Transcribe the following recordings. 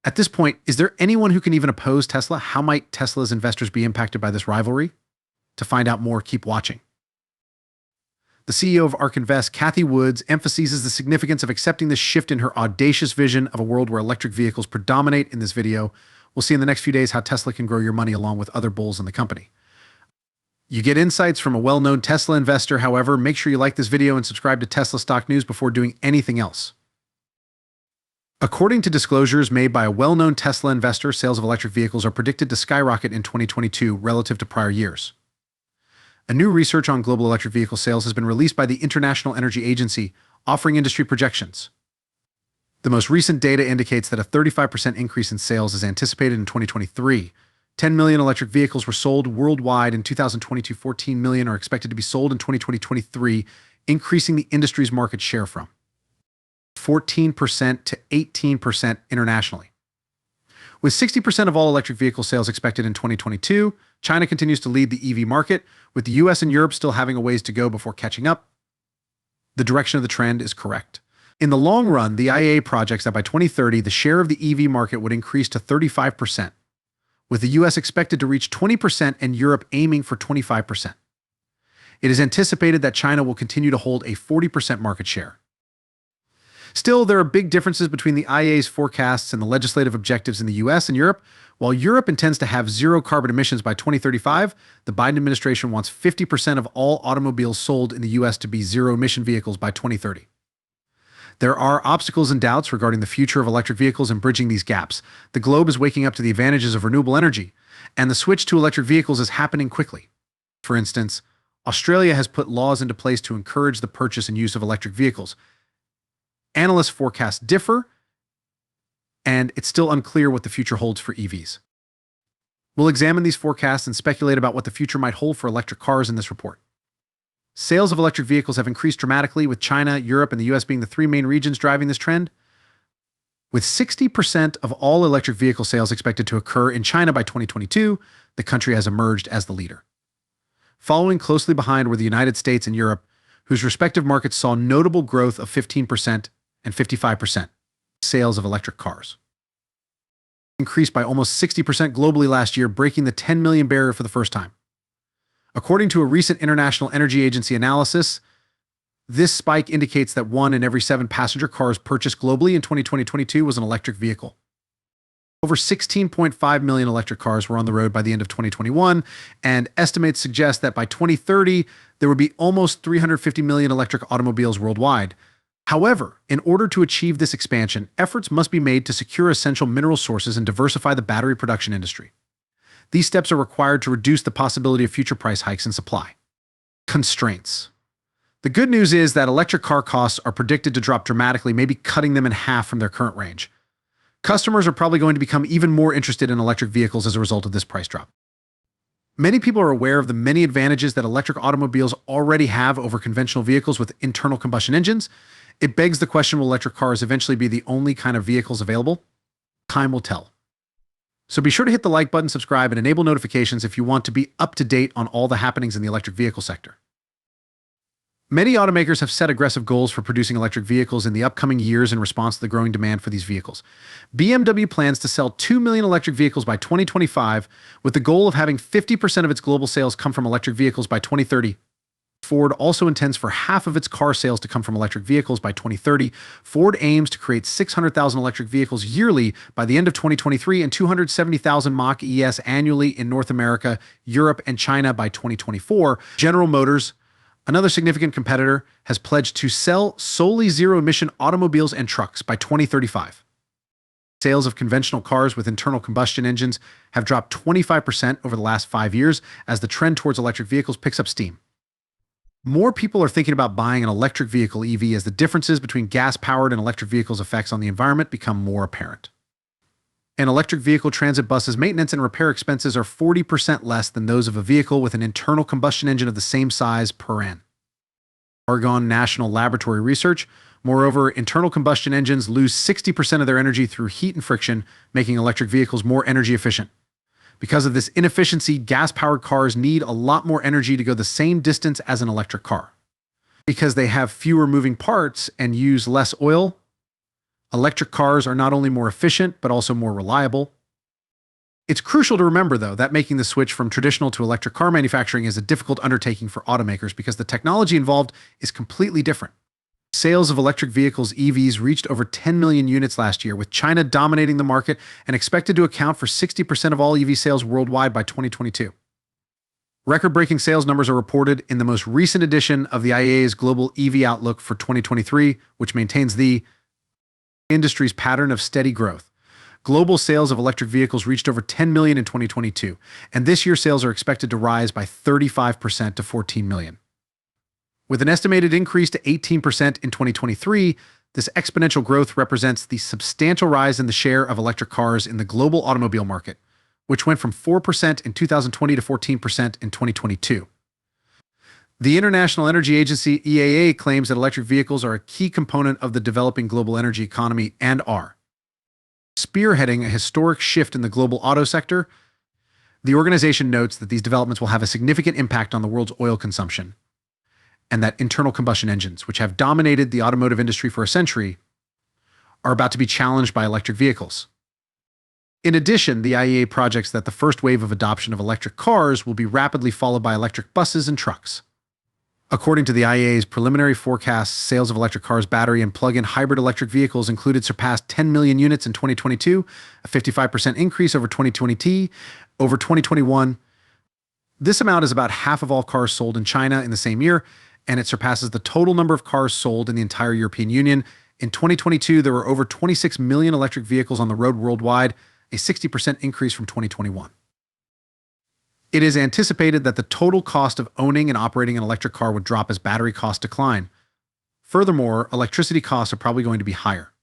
At this point, is there anyone who can even oppose Tesla? How might Tesla's investors be impacted by this rivalry? To find out more, keep watching. The CEO of ARK Invest, Cathie Woods, emphasizes the significance of accepting this shift in her audacious vision of a world where electric vehicles predominate in this video. We'll see in the next few days how Tesla can grow your money along with other bulls in the company. You get insights from a well-known Tesla investor. However, make sure you like this video and subscribe to Tesla Stock News before doing anything else. According to disclosures made by a well-known Tesla investor, sales of electric vehicles are predicted to skyrocket in 2022 relative to prior years. A new research on global electric vehicle sales has been released by the International Energy Agency, offering industry projections. The most recent data indicates that a 35% increase in sales is anticipated in 2023. 10 million electric vehicles were sold worldwide in 2022. 14 million are expected to be sold in 2023, increasing the industry's market share from 14% to 18% internationally. With 60% of all electric vehicle sales expected in 2022, China continues to lead the EV market, with the US and Europe still having a ways to go before catching up. The direction of the trend is correct. In the long run, the IEA projects that by 2030, the share of the EV market would increase to 35%, with the US expected to reach 20% and Europe aiming for 25%. It is anticipated that China will continue to hold a 40% market share. Still, there are big differences between the IEA's forecasts and the legislative objectives in the US and Europe. While Europe intends to have zero carbon emissions by 2035, the Biden administration wants 50% of all automobiles sold in the US to be zero-emission vehicles by 2030. There are obstacles and doubts regarding the future of electric vehicles and bridging these gaps. The globe is waking up to the advantages of renewable energy, and the switch to electric vehicles is happening quickly. For instance, Australia has put laws into place to encourage the purchase and use of electric vehicles. Analyst forecasts differ, and it's still unclear what the future holds for EVs. We'll examine these forecasts and speculate about what the future might hold for electric cars in this report. Sales of electric vehicles have increased dramatically, with China, Europe, and the US being the three main regions driving this trend. With 60% of all electric vehicle sales expected to occur in China by 2022, the country has emerged as the leader. Following closely behind were the United States and Europe, whose respective markets saw notable growth of 15% and 55% sales of electric cars. Increased by almost 60% globally last year, breaking the 10 million barrier for the first time. According to a recent International Energy Agency analysis, this spike indicates that 1 in every 7 passenger cars purchased globally in 2022 was an electric vehicle. Over 16.5 million electric cars were on the road by the end of 2021, and estimates suggest that by 2030, there would be almost 350 million electric automobiles worldwide. However, in order to achieve this expansion, efforts must be made to secure essential mineral sources and diversify the battery production industry. These steps are required to reduce the possibility of future price hikes in supply. Constraints. The good news is that electric car costs are predicted to drop dramatically, maybe cutting them in half from their current range. Customers are probably going to become even more interested in electric vehicles as a result of this price drop. Many people are aware of the many advantages that electric automobiles already have over conventional vehicles with internal combustion engines. It begs the question, will electric cars eventually be the only kind of vehicles available? Time will tell. So be sure to hit the like button, subscribe, and enable notifications if you want to be up to date on all the happenings in the electric vehicle sector. Many automakers have set aggressive goals for producing electric vehicles in the upcoming years in response to the growing demand for these vehicles. BMW plans to sell 2 million electric vehicles by 2025, with the goal of having 50% of its global sales come from electric vehicles by 2030. Ford also intends for half of its car sales to come from electric vehicles by 2030. Ford aims to create 600,000 electric vehicles yearly by the end of 2023 and 270,000 Mach-ES annually in North America, Europe, and China by 2024. General Motors, another significant competitor, has pledged to sell solely zero-emission automobiles and trucks by 2035. Sales of conventional cars with internal combustion engines have dropped 25% over the last 5 years as the trend towards electric vehicles picks up steam. More people are thinking about buying an electric vehicle EV as the differences between gas-powered and electric vehicles' effects on the environment become more apparent. An electric vehicle transit bus's maintenance and repair expenses are 40% less than those of a vehicle with an internal combustion engine of the same size per annum. Argonne National Laboratory research. Moreover, internal combustion engines lose 60% of their energy through heat and friction, making electric vehicles more energy efficient. Because of this inefficiency, gas-powered cars need a lot more energy to go the same distance as an electric car. Because they have fewer moving parts and use less oil, Electric cars are not only more efficient, but also more reliable. It's crucial to remember, though, that making the switch from traditional to electric car manufacturing is a difficult undertaking for automakers because the technology involved is completely different. Sales of electric vehicles (EVs) reached over 10 million units last year, with China dominating the market and expected to account for 60% of all EV sales worldwide by 2022. Record-breaking sales numbers are reported in the most recent edition of the IEA's Global EV Outlook for 2023, which maintains the industry's pattern of steady growth. Global sales of electric vehicles reached over 10 million in 2022, and this year sales are expected to rise by 35% to 14 million. With an estimated increase to 18% in 2023, this exponential growth represents the substantial rise in the share of electric cars in the global automobile market, which went from 4% in 2020 to 14% in 2022. The International Energy Agency (IEA) claims that electric vehicles are a key component of the developing global energy economy and are spearheading a historic shift in the global auto sector. The organization notes that these developments will have a significant impact on the world's oil consumption, and that internal combustion engines, which have dominated the automotive industry for a century, are about to be challenged by electric vehicles. In addition, the IEA projects that the first wave of adoption of electric cars will be rapidly followed by electric buses and trucks. According to the IEA's preliminary forecasts, sales of electric cars, battery, and plug-in hybrid electric vehicles included surpassed 10 million units in 2022, a 55% increase over 2020. Over 2021, this amount is about half of all cars sold in China in the same year, and it surpasses the total number of cars sold in the entire European Union. In 2022, there were over 26 million electric vehicles on the road worldwide, a 60% increase from 2021. It is anticipated that the total cost of owning and operating an electric car would drop as battery costs decline. Furthermore, electricity costs are probably going to be higher,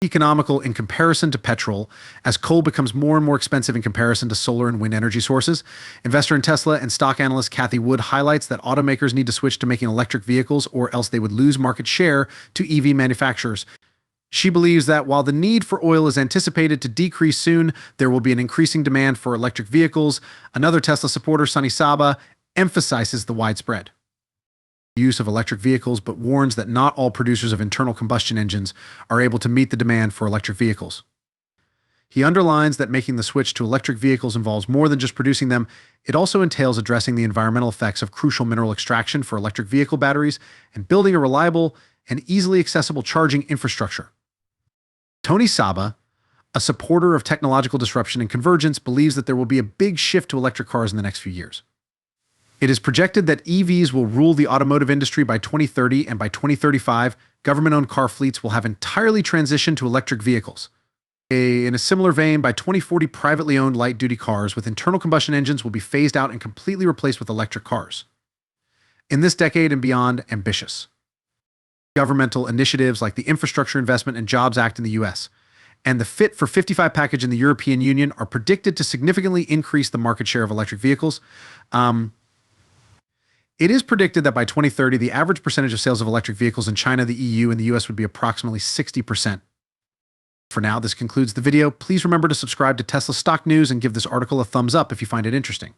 economical in comparison to petrol, as coal becomes more and more expensive in comparison to solar and wind energy sources. Investor in Tesla and stock analyst Kathy Wood highlights that automakers need to switch to making electric vehicles or else they would lose market share to EV manufacturers. She believes that while the need for oil is anticipated to decrease soon, there will be an increasing demand for electric vehicles. Another Tesla supporter, Sunny Saba, emphasizes the widespread use of electric vehicles, but warns that not all producers of internal combustion engines are able to meet the demand for electric vehicles. He underlines that making the switch to electric vehicles involves more than just producing them. It also entails addressing the environmental effects of crucial mineral extraction for electric vehicle batteries and building a reliable and easily accessible charging infrastructure. Tony Saba, a supporter of technological disruption and convergence, believes that there will be a big shift to electric cars in the next few years. It is projected that EVs will rule the automotive industry by 2030, and by 2035, government-owned car fleets will have entirely transitioned to electric vehicles. In a similar vein, by 2040, privately owned light-duty cars with internal combustion engines will be phased out and completely replaced with electric cars. In this decade and beyond, ambitious governmental initiatives like the Infrastructure Investment and Jobs Act in the US and the Fit for 55 package in the European Union are predicted to significantly increase the market share of electric vehicles. It is predicted that by 2030, the average percentage of sales of electric vehicles in China, the EU, and the US would be approximately 60%. For now, this concludes the video. Please remember to subscribe to Tesla Stock News and give this article a thumbs up if you find it interesting.